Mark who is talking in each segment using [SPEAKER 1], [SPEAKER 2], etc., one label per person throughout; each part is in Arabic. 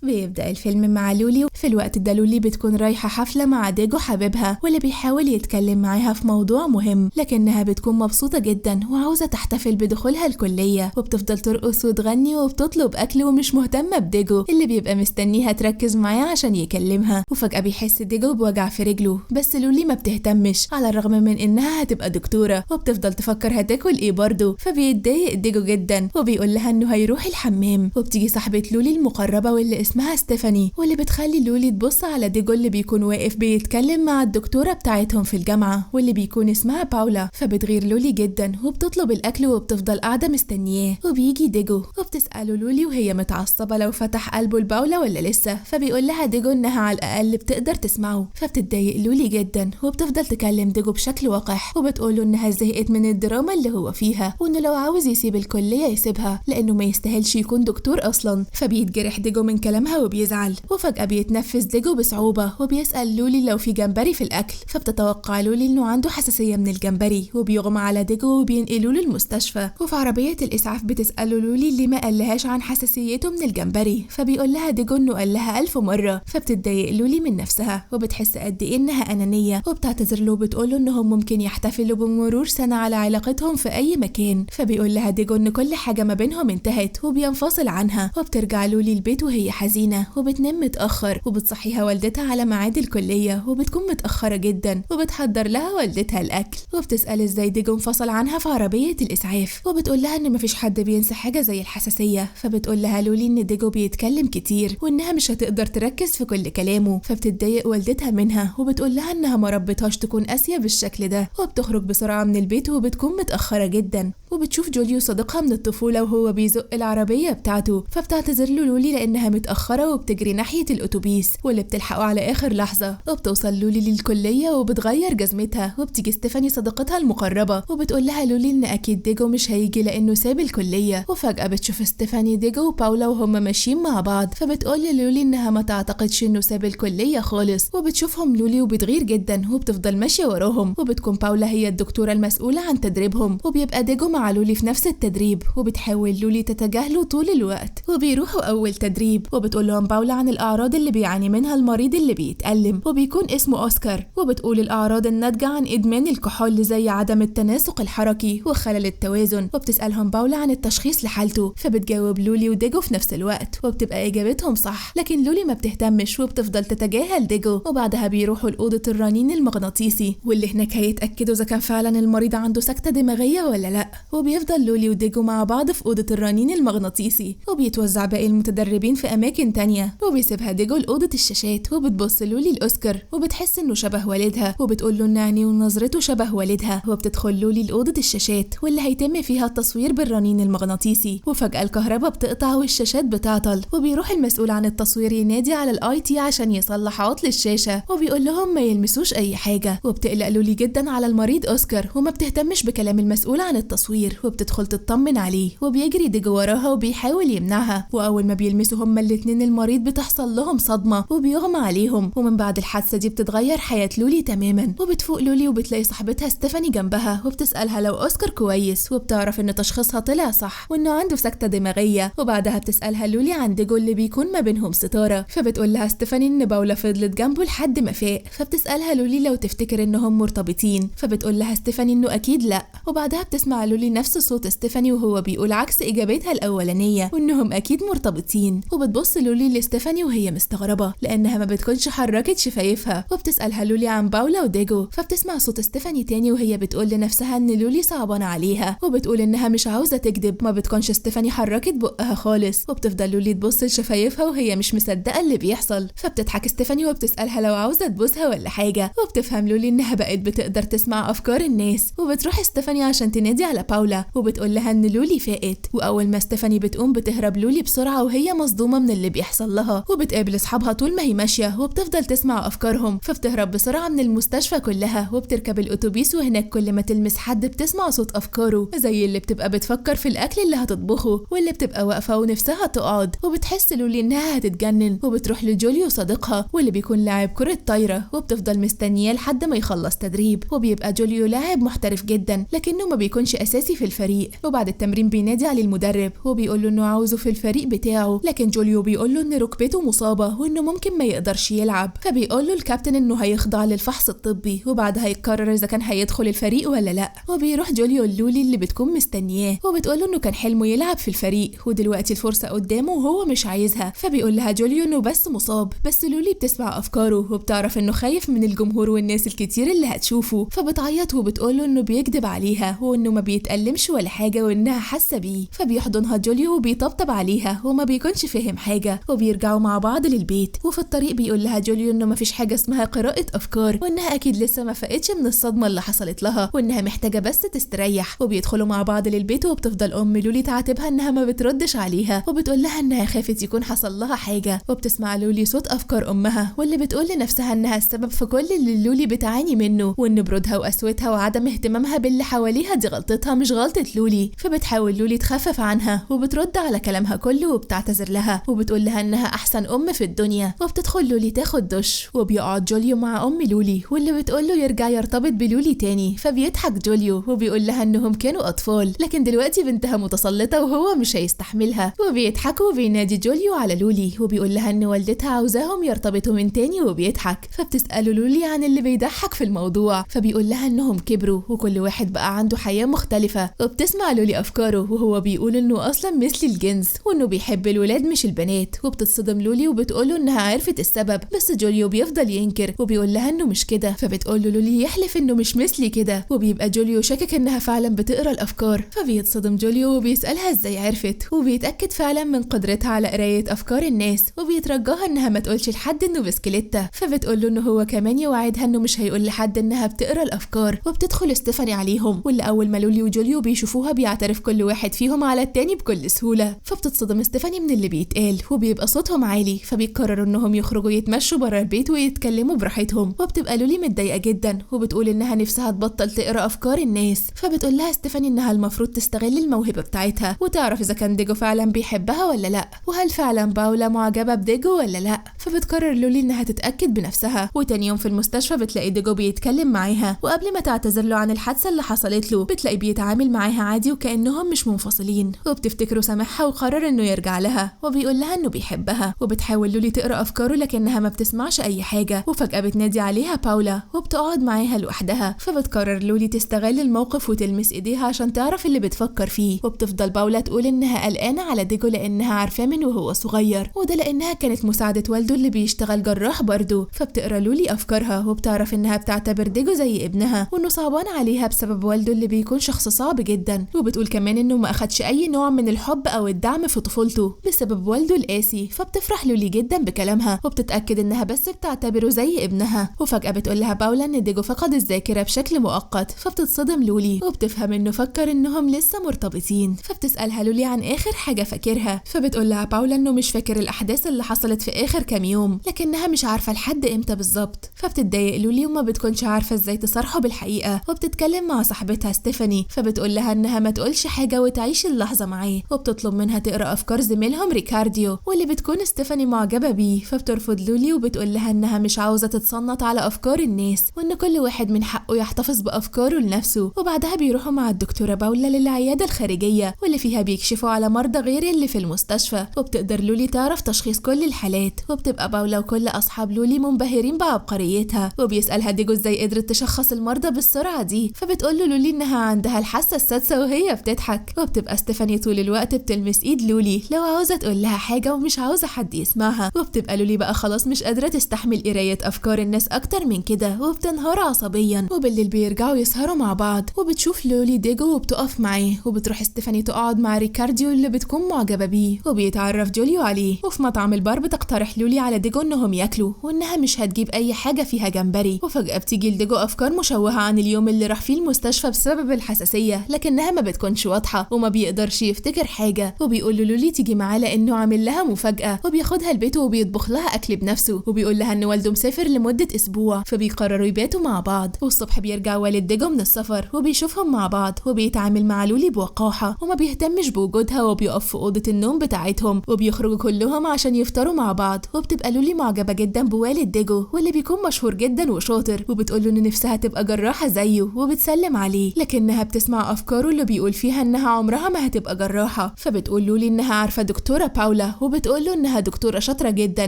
[SPEAKER 1] بيبدأ الفيلم مع لولي. في الوقت ده لولي بتكون رايحة حفلة مع ديجو حبيبها واللي بيحاول يتكلم معاها في موضوع مهم، لكنها بتكون مبسوطة جدا وعاوزة تحتفل بدخولها الكلية، وبتفضل ترقص وتغني وبتطلب أكل ومش مهتمة بديجو اللي بيبقى مستنيها تركز معاه عشان يكلمها. وفجأة بيحس ديجو بوجع في رجله، بس لولي ما بتهتمش على الرغم من إنها هتبقى دكتورة، وبتفضل تفكر هتاكل إيه برضه. فبيتضايق ديجو جدا وبيقول لها إنه هيروح الحمام. وبتيجي صاحبة لولي المقربة واللي اسمها ستيفاني واللي بتخلي لولي تبص على ديجو اللي بيكون واقف بيتكلم مع الدكتورة بتاعتهم في الجامعة واللي بيكون اسمها باولا. فبتغير لولي جدا وبتطلب الأكل وبتفضل قاعدة مستنياه. وبيجي ديجو وبتسأله لولي وهي متعصبة لو فتح قلبه لباولا ولا لسه، فبيقول لها ديجو إنها على الأقل بتقدر تسمعه. فبتتضايق لولي جدا وبتفضل تكلم ديجو بشكل وقح وبتقوله إنها زهقت من الدراما اللي هو فيها وإنه لو عاوز يسيب الكلية يسيبها لأنه ما يستاهلش يكون دكتور أصلا. فبيتجرح ديجو من كلامها وبيزعل. وفجأة بيتنفس ديجو بصعوبة وبيسأل لولي لو في جمبري في الأكل، فبتتوقع لولي إنه عنده حساسية من الجمبري وبيغمى على ديجو وبينقلوه للمستشفى. وفي عربية الإسعاف بتسأله لولي اللي ما قالهاش عن حساسيته من الجمبري، فبيقول لها ديجو إنه قال لها 1000 مرة. فبتتضايق لولي من نفسها وبتحس قد إيه إنها أنانية، وبتعتذر له وبتقوله إنهم ممكن يحتفلوا بمرور سنة على علاقتهم في أي مكان. فبيقول لها ديجو إن كل حاجة ما بينهم انتهت وبينفصل عنها. وبترجع لولي البيت وهي حزينة وبتنام متأخر، وبتصحيها والدتها على ميعاد الكلية وبتكون متأخرة جدا وبتحضر لها والدتها الأكل. وبتسأل إزاي ديجو انفصل عنها في عربية الإسعاف، وبتقول لها إن مفيش حد بينسى حاجة زي الحساسية. فبتقول لها لولي إن ديجو بيتكلم كتير وإنها مش هتقدر تركز في كل كلامه. فبتتضايق والدتها منها وبتقول لها إنها ما ربتهاش تكون قاسية بالشكل ده. وبتخرج بسرعة من البيت وبتكون متأخرة جدا. وبتشوف جوليو صديقها من الطفولة وهو بيزق العربية بتاعته، فبتعتذر له لولي لأنها متأخرة وبتجري ناحية الأتوبيس واللي بتلحقه على آخر لحظة. وبتوصل لولي للكلية وبتغير جزمتها، وبتيجي ستيفاني صديقتها المقربة وبتقول لها لولي إن أكيد ديجو مش هيجي لأنه ساب الكلية. وفجأة بتشوف ستيفاني ديجو وباولا وهم ماشيين مع بعض، فبتقول لولي إنها ما تعتقدش إنه ساب الكلية خالص. وبتشوفهم لولي وبتغير جدا وبتفضل ماشية وراهم. وبتكون باولا هي الدكتورة المسؤولة عن تدريبهم، وبيبقى ديجو مع لولي في نفس التدريب، وبتحاول لولي تتجاهله طول الوقت. وبيروحوا أول تدريب وبتقول لهم باولا عن الأعراض اللي بيعاني منها المريض اللي بيتألم وبيكون اسمه أوسكار. وبتقول الأعراض الناتجة عن إدمان الكحول زي عدم التناسق الحركي وخلل التوازن. وبتسألهم باولا عن التشخيص لحالته، فبتجاوب لولي وديجو في نفس الوقت وبتبقى إجابتهم صح، لكن لولي ما بتهتمش وبتفضل تتجاهل ديجو. وبعدها بيروحوا لأوضة الرنين المغناطيسي واللي هناك هيتأكدوا إذا كان فعلا المريض عنده سكتة دماغية ولا لأ. وبيفضل لولي وديجو مع بعض في أوضة الرنين المغناطيسي، وبيتوزع باقي المتدربين في أماكن تانية. وبيسيبها ديجو لأوضة الشاشات وبتبص لولي لأوسكار وبتحس إنه شبه والدها، وبتقول له إن عينيه ونظرته شبه والدها. وبتدخل لولي لأوضة الشاشات واللي هيتم فيها التصوير بالرنين المغناطيسي. وفجأة الكهرباء بتقطع والشاشات بتعطل، وبيروح المسؤول عن التصوير ينادي على الاي تي عشان يصلح عطل الشاشة، وبيقول لهم ما يلمسوش أي حاجة. وبتقلق لولي جدا على المريض أوسكار وما بتهتمش بكلام المسؤول عن التصوير، وبتدخل تطمن عليه. وبيجري ديجو وراها وبيحاول يمنعها، وأول ما بيلمسوا هما الاتنين المريض بتحصل لهم صدمة وبيغمى عليهم. ومن بعد الحادثة دي بتتغير حياة لولي تماما. وبتفوق لولي وبتلاقي صاحبتها ستيفاني جنبها وبتسألها لو أوسكار كويس، وبتعرف إن تشخيصها طلع صح وإنه عنده سكتة دماغية. وبعدها بتسألها لولي عن ديجو اللي بيكون ما بينهم ستارة، فبتقول لها ستيفاني إن باولا فضلت جنبه لحد ما فاق. فبتسألها لولي لو تفتكر إنهم مرتبطين، فبتقول لها ستيفاني إنه أكيد لأ. وبعدها بتسمع لولي نفس صوت ستيفاني وهو بيقول عكس إجابتها الأولانية وإنهم أكيد مرتبطين. وبتبص لولي لستيفاني وهي مستغربة لأنها ما بتكونش حركت شفايفها. وبتسألها لولي عن باولا وديجو، فبتسمع صوت ستيفاني تاني وهي بتقول لنفسها إن لولي صعبانة عليها، وبتقول إنها مش عاوزة تكذب. ما بتكونش ستيفاني حركت بقها خالص، وبتفضل لولي تبص لشفايفها وهي مش مصدقة اللي بيحصل. فبتضحك ستيفاني وبتسألها لو عاوزة تبوسها ولا حاجة، وبتفهم لولي إنها بقت بتقدر تسمع أفكار الناس. وبتروح ستيفاني عشان تنادي على باولا وبتقول لها إن لولي فاقت. وأول ما ستيفاني بتقوم بتهرب لولي بسرعة وهي مصدومة من اللي بيحصل لها، وبتقابل أصحابها طول ما هي ماشية وبتفضل تسمع أفكارهم. فبتهرب بسرعة من المستشفى كلها وبتركب الأتوبيس، وهناك كل ما تلمس حد بتسمع صوت أفكاره، زي اللي بتبقى بتفكر في الأكل اللي هتطبخه واللي بتبقى واقفة ونفسها تقعد. وبتحس لولي إنها هتتجنن وبتروح لجوليو صديقها واللي بيكون لاعب كرة طايرة، وبتفضل مستنياه لحد ما يخلص تدريب. وبيبقى جوليو لاعب محترف جدا لكنه ما بيكونش أساسي أساسي في الفريق. وبعد التمرين بينادي عليه المدرب وبيقول له إنه عاوزه في الفريق بتاعه، لكن جوليو بيقول له إن ركبته مصابة وإنه ممكن ما يقدرش يلعب. فبيقول له الكابتن إنه هيخضع للفحص الطبي وبعدها يقرر إذا كان هيدخل الفريق ولا لأ. وبيروح جوليو للولي اللي بتكون مستنياه وبتقول له إنه كان حلمه يلعب في الفريق ودلوقتي الفرصة قدامه وهو مش عايزها. فبيقول لها جوليو إنه بس مصاب، بس لولي بتسمع أفكاره وبتعرف إنه خايف من الجمهور والناس الكتير اللي هتشوفه، فبتعيط وبتقول له إنه بيكذب عليها وإنه ما بيتألمش ولا حاجة وإنها حاسة بيه. فبيحضنها جوليو وبيطبطب عليها وما بيكونش فاهم حاجة، وبيرجعوا مع بعض للبيت. وفي الطريق بيقول لها جوليو إنه ما فيش حاجة اسمها قراءة أفكار وإنها أكيد لسه ما فاقتش من الصدمة اللي حصلت لها وإنها محتاجة بس تستريح. وبيدخلوا مع بعض للبيت وبتفضل أم لولي تعاتبها إنها ما بتردش عليها وبتقول لها إنها خافت يكون حصل لها حاجة. وبتسمع لولي صوت أفكار أمها واللي بتقول لنفسها إنها السبب في كل اللي لولي بتعاني منه، وإن برودها وقسوتها وعدم اهتمامها باللي حواليها دي غلطتها مش غلطة لولي. فبتحاول لولي تخفف عنها وبترد على كلامها كله وبتعتذر لها وبتقول لها إنها أحسن أم في الدنيا. وبتدخل لولي تاخد دش وبيقعد جوليو مع أم لولي واللي بتقول له يرجع يرتبط بلولي تاني. فبيضحك جوليو وبيقول لها إنهم كانوا أطفال لكن دلوقتي بنتها متسلطة وهو مش هيستحملها. وبيضحكوا وبينادي جوليو على لولي وبيقول لها إن والدتها عاوزاهم يرتبطوا من تاني وبيضحك. فبتسأله لولي عن اللي بيضحك في الموضوع فبيقول لها إنهم كبروا وكل واحد بقى عنده حياة مختلفة. وبتسمع لولي أفكاره وهو بيقول إنه أصلا مثل الجنس وإنه بيحب الولاد مش البنات. وبتتصدم لولي وبتقوله إنها عرفت السبب بس جوليو بيفضل ينكر وبيقول لها إنه مش كده. فبتقول له لولي يحلف إنه مش مثلي كده وبيبقى جوليو شاكك إنها فعلا بتقرا الأفكار. فبيتصدم جوليو وبيسألها إزاي عرفت وبيتأكد فعلا من قدرتها على قراية أفكار الناس وبيترجاها إنها ما تقولش لحد إنه بسكليتة. فبتقول له إنه هو كمان يوعدها إنه مش هيقول لحد إنها بتقرا الأفكار. وبتدخل ستيفاني عليهم واللي أول ما لولي وجوليو بيشوفوها بيعترف كل واحد فيهم على التاني بكل سهولة. فبتتصدم ستيفاني من اللي بيتقال وبيبقى صوتهم عالي فبيقرروا إنهم يخرجوا يتمشوا برا البيت ويتكلموا براحتهم. وبتبقى لولي متضايقة جدا وبتقول إنها نفسها تبطل تقرا أفكار الناس. فبتقول لها ستيفاني إنها المفروض تستغل الموهبة بتاعتها وتعرف إذا كان ديجو فعلا بيحبها ولا لأ وهل فعلا باولا معجبة بديجو ولا لأ. فبتقرر لولي إنها تتأكد بنفسها. وتاني يوم في المستشفى بتلاقي ديجو بيتكلم معاها وقبل ما تعتذر له عن الحادثة اللي حصلت له بتلاقي بيتعامل معاها عادي وكأنهم مش منفصلين. وبتفتكره سامحها وقرر إنه يرجع لها وبيقول لها إنه بيحبها. وبتحاول لولي تقرأ أفكاره لكنها ما بتسمعش أي حاجة. وفجأة بتنادي عليها باولا وبتقعد معاها لوحدها. فبتقرر لولي تستغل الموقف وتلمس إيديها عشان تعرف اللي بتفكر فيه. وبتفضل باولا تقول إنها قلقانة على ديجو لأنها عارفاه من وهو صغير وده لأنها كانت مساعدة والده اللي بيشتغل جراح برضه. فبتقرأ لولي أفكارها وبتعرف إنها بتعتبر ديجو زي ابنها وإنه صعبان عليها بسبب والده اللي بيكون شخص صعب جدا. وبتقول كمان إنه ما أخدش أي نوع من الحب أو الدعم في طفولته بسبب والده القاسي. فبتفرح لولي جدا بكلامها وبتتأكد إنها بس بتعتبره زي ابنها. وفجأة بتقول لها باولا إن ديجو فقد الذاكرة بشكل مؤقت. فبتتصدم لولي وبتفهم إنه فكر إنهم لسه مرتبطين. فبتسألها لولي عن آخر حاجة فاكرها. فبتقول لها باولا إنه مش فاكر الأحداث اللي حصلت في آخر كام يوم لكنها مش عارفة لحد إمتى بالظبط. فبتتضايق لولي وما بتكونش عارفة إزاي تصارحه بالحقيقة. وبتتكلم مع صاحبتها ستيفاني فبتقول لها إنها ما تقولش حاجة وتعيش اللحظة معاه. وبتطلب منها تقرأ أفكار زميلهم ريكارديو واللي بتكون ستيفاني معجبة بيه. فبترفض لولي وبتقول لها إنها مش عاوزة تتصنت على أفكار الناس وإن كل واحد من حقه يحتفظ بأفكاره لنفسه. وبعدها بيروحوا مع الدكتورة باولا للعيادة الخارجية واللي فيها بيكشفوا على مرضى غير اللي في المستشفى. وبتقدر لولي تعرف تشخيص كل الحالات. وبتبقى باولا وكل أصحاب لولي منبهرين بعبقريتها. وبيسألها ديجو إزاي قدرت تشخص المرضى بالسرعة دي. فبتقول له لولي إنها عندها الحاسة السادسة وهي بتضحك. وبتبقى ستيفاني طول الوقت بتلمس إيد لولي لو عاوزة تقول لها حاجة ومش عاوزة حد يسمعها. وبتبقى لولي بقى خلاص مش قادرة تستحمل قراية أفكار الناس أكتر من كده وبتنهار عصبيا. وبالليل بيرجعوا يسهروا مع بعض وبتشوف لولي ديجو وبتقف معاه. وبتروح ستيفاني تقعد مع ريكارديو اللي بتكون معجبة بيه وبيتعرف جوليو عليه. وفي مطعم البار بتقترح لولي على ديجو إنهم ياكلوا وإنها مش هتجيب أي حاجة فيها جمبري. وفجأة بتيجي لديجو أفكار مشوهة عن اليوم اللي راح فيه المستشفى بسبب الحساسية لكنها ما بتكونش واضحة وما بيقدرش يفتكر حاجة. وبيقول له لولي تيجي معاه لأنه عامل لها مفاجأة وبياخدها البيت وبيطبخ لها أكل بنفسه. وبيقول لها إن والده مسافر لمدة أسبوع فبيقرروا يباتوا مع بعض. والصبح بيرجع والد ديجو من السفر وبيشوفهم مع بعض وبيتعامل مع لولي بوقاحة وما بيهتمش بوجودها وبيقف في أوضة النوم بتاعتهم. وبيخرجوا كلهم عشان يفطروا مع بعض. وبتبقى لولي معجبة جدا بوالد ديجو واللي بيكون مشهور جدا وشاطر وبتقول له إن نفسها تبقى جراحة زيه وبتسلم عليه لكنها بتسمع بتسمع أفكاره اللي بيقول فيها إنها عمرها ما هتبقى جراحة. فبتقول لولي إنها عارفة دكتورة باولا، وبتقول له إنها دكتورة شاطرة جدا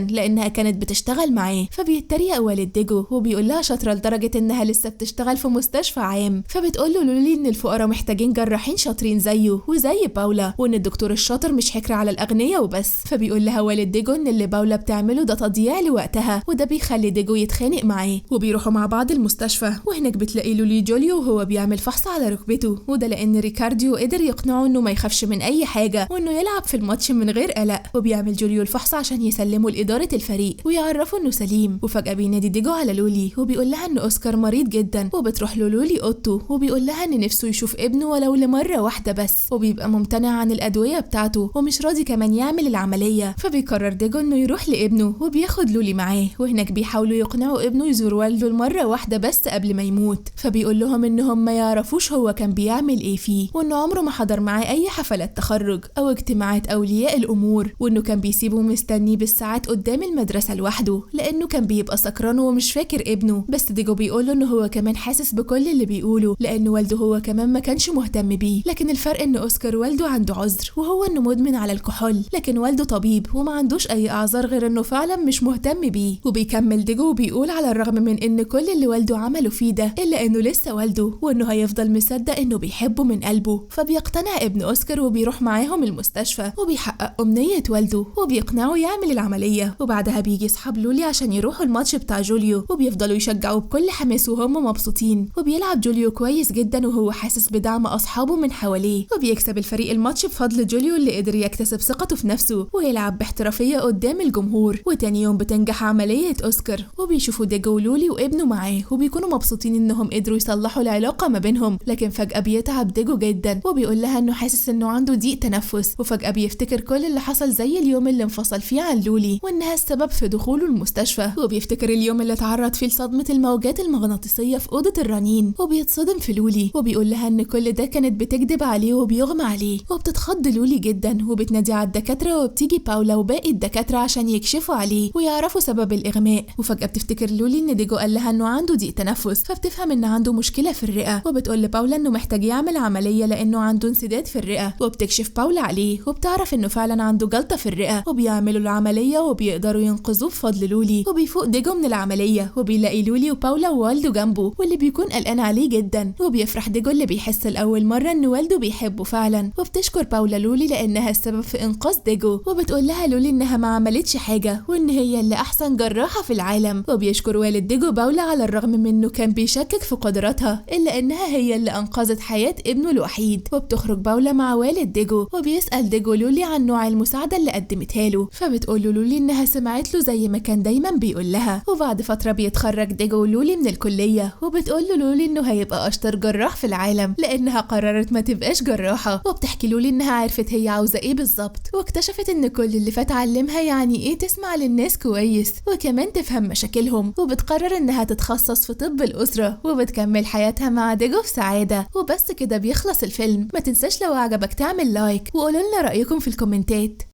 [SPEAKER 1] لأنها كانت بتشتغل معاه. فبيتريق والد ديجو وبيقول لها شاطرة لدرجة إنها لسه بتشتغل في مستشفى عام. فبتقول له لولي إن الفقراء محتاجين جراحين شاطرين زيه وزي باولا، وإن الدكتور الشاطر مش حكر على الأغنياء وبس. فبيقول لها والد ديجو إن اللي باولا بتعمله ده تضييع لوقتها، وده بيخلي ديجو يتخانق معاه. وبيروحوا مع بعض المستشفى، وهناك بتلاقي لولي جوليو وهو بيعمل فحص على ركبته، وده لأن ريكارديو قدر يقنعه إنه ما يخافش من أي حاجة وإنه يلعب في الماتش من غير قلق. وبيعمل جوليو الفحص عشان يسلمه لإدارة الفريق ويعرفوا إنه سليم. وفجأة بينادي ديجو على لولي وبيقول لها إن أوسكار مريض جدا، وبتروح له لولي أوضته وبيقول لها إن نفسه يشوف ابنه ولو لمرة واحدة بس، وبيبقى ممتنع عن الأدوية بتاعته ومش راضي كمان يعمل العملية. فبيقرر ديجو إنه يروح لابنه وبياخد لولي معاه، وهناك بيحاولوا يقنعوا ابنه يزور والده المرة واحدة بس قبل ما يموت. فبيقول لهم إنهم ما يعرفوش هو كان بيعمل إيه فيه، وإنه عمره ما حضر معاه أي حفلات تخرج أو اجتماعات أولياء الأمور، وإنه كان بيسيبه مستني بالساعات قدام المدرسة لوحده لأنه كان بيبقى سكران ومش فاكر ابنه. بس ديجو بيقوله إنه هو كمان حاسس بكل اللي بيقوله لأن والده هو كمان ما كانش مهتم بيه، لكن الفرق إن أوسكار والده عنده عذر وهو إنه مدمن على الكحول، لكن والده طبيب وما عندوش أي أعذار غير إنه فعلا مش مهتم بيه. وبيكمل ديجو وبيقول على الرغم من إن كل اللي والده عمله فيه ده إلا إنه لسه والده، وإنه هيفضل مصدق إنه بيحبه من قلبه. فبيقتنع ابن أوسكار وبيروح معاهم المستشفى وبيحقق أمنية والده وبيقنعه يعمل العملية. وبعدها بيجي صحاب لولي عشان يروحوا الماتش بتاع جوليو، وبيفضلوا يشجعوه بكل حماس وهم مبسوطين. وبيلعب جوليو كويس جدا وهو حاسس بدعم أصحابه من حواليه، وبيكسب الفريق الماتش بفضل جوليو اللي قدر يكتسب ثقته في نفسه ويلعب باحترافية قدام الجمهور. وتاني يوم بتنجح عملية أوسكار، وبيشوفوا ديجو ولولي وابنه معاه وبيكونوا مبسوطين إنهم قدروا يصلحوا العلاقة ما بينهم. لكن فجأة بيتعب ديجو جدا وبيقول لها إنه حاسس إنه عنده ضيق تنفس، وفجأة بيفتكر كل اللي حصل زي اليوم اللي انفصل فيه عن لولي وإنها السبب في دخوله المستشفى. وبيفتكر اليوم اللي اتعرض فيه لصدمة الموجات المغناطيسية في أوضة الرنين، وبيتصدم في لولي وبيقول لها إن كل ده كانت بتكذب عليه وبيغمى عليه. وبتتخض لولي جدا وبتنادي على الدكاترة، وبتيجي باولا وباقي الدكاترة عشان يكشفوا عليه ويعرفوا سبب الإغماء. وفجأة بتفتكر لولي إن ديجو قال لها إنه عنده ضيق تنفس، فبتفهم إن عنده مشكلة في الرئة، وبتقول لباولا إنه محتاج يعمل عملية لأنه عنده انسداد في الرئة. وبتكشف باولا عليه وبتعرف إنه فعلا عنده جلطة في الرئة، وبيعملوا العملية وبيقدروا ينقذوه بفضل لولي. وبيفوق ديجو من العملية وبيلاقي لولي وباولا ووالده جنبه واللي بيكون قلقان عليه جدا. وبيفرح ديجو اللي بيحس لأول مرة إن والده بيحبه فعلا، وبتشكر باولا لولي لأنها السبب في إنقاذ ديجو. وبتقول لها لولي إنها ما عملتش حاجة وإن هي اللي أحسن جراحة في العالم. وبيشكر والد ديجو باولا على الرغم من إنه كان بيشكك في قدراتها، إلا إنها هي اللي أنقذت حياة ابنه الوحيد. وبتخرج باولا مع والد ديجو وبيسأل ديجو لولي عن نوع المساعدة اللي قدمتها له، فبتقول له لولي إنها سمعت له زي ما كان دايما بيقول لها. وبعد فترة بيتخرج ديجو ولولي من الكلية، وبتقول له لولي إنه هيبقى أشطر جراح في العالم لأنها قررت ما تبقاش جراحة. وبتحكي لولي إنها عرفت هي عاوزة إيه بالظبط، واكتشفت إن كل اللي فات علمها يعني إيه تسمع للناس كويس وكمان تفهم مشاكلهم. وبتقرر إنها تتخصص في طب الأسرة وبتكمل حياتها مع ديجو في سعادة. وبس كده بيخلص الفيلم. ما تنساش لو عجبك تعمل لايك وقولوا لنا رأيكم في الكومنتات.